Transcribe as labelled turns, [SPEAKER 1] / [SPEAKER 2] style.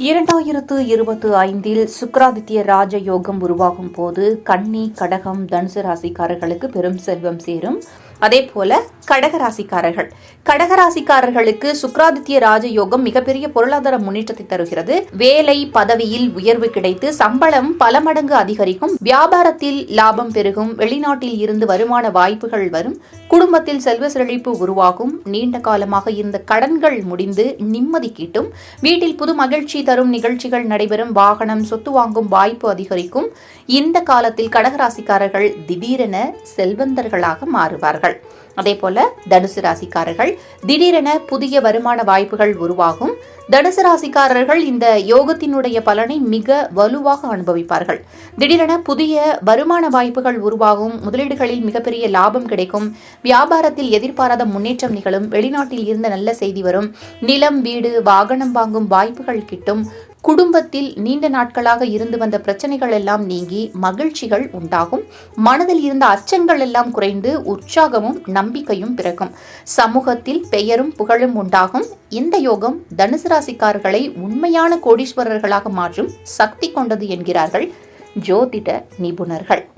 [SPEAKER 1] 2025 சுக்கிராதித்ய ராஜ யோகம் உருவாகும் போது கன்னி, கடகம், தனுசு ராசிக்காரர்களுக்கு பெரும் செல்வம் சேரும். அதேபோல கடகராசிக்காரர்களுக்கு சுக்கிராதித்ய ராஜயோகம் மிகப்பெரிய பொருளாதார முன்னேற்றத்தை தருகிறது. வேலை பதவியில் உயர்வு கிடைத்து சம்பளம் பல மடங்கு அதிகரிக்கும். வியாபாரத்தில் லாபம் பெருகும். வெளிநாட்டில் இருந்து வருமான வாய்ப்புகள் வரும். குடும்பத்தில் செல்வ செழிப்பு உருவாகும். நீண்ட காலமாக இருந்த கடன்கள் முடிந்து நிம்மதி கிட்டும். வீட்டில் புது மகிழ்ச்சி தரும் நிகழ்ச்சிகள் நடைபெறும். வாகனம், சொத்து வாங்கும் வாய்ப்பு அதிகரிக்கும். இந்த காலத்தில் கடகராசிக்காரர்கள் திடீரென செல்வந்தர்களாக மாறுவார்கள். அதேபோல தனுசு ராசிக்காரர்கள் திடீரென புதிய வருமான வாய்ப்புகள் உருவாகும். தனுசு ராசிக்காரர்கள் இந்த யோகத்தினுடைய பலனை மிக வலுவாக அனுபவிப்பார்கள். திடீரென புதிய வருமான வாய்ப்புகள் உருவாகும். முதலீடுகளில் மிகப்பெரிய லாபம் கிடைக்கும். வியாபாரத்தில் எதிர்பாராத முன்னேற்றம் நிகழும். வெளிநாட்டில் இருந்து நல்ல செய்தி வரும். நிலம், வீடு, வாகனம் வாங்கும் வாய்ப்புகள் கிட்டும். குடும்பத்தில் நீண்ட நாட்களாக இருந்து வந்த பிரச்சனைகள் எல்லாம் நீங்கி மகிழ்ச்சிகள் உண்டாகும். மனதில் இருந்த அச்சங்கள் எல்லாம் குறைந்து உற்சாகமும் நம்பிக்கையும் பிறக்கும். சமூகத்தில் பெயரும் புகழும் உண்டாகும். இந்த யோகம் தனுசு ராசிக்காரர்களை உண்மையான கோடீஸ்வரர்களாக மாற்றும் சக்தி கொண்டது என்கிறார்கள் ஜோதிட நிபுணர்கள்.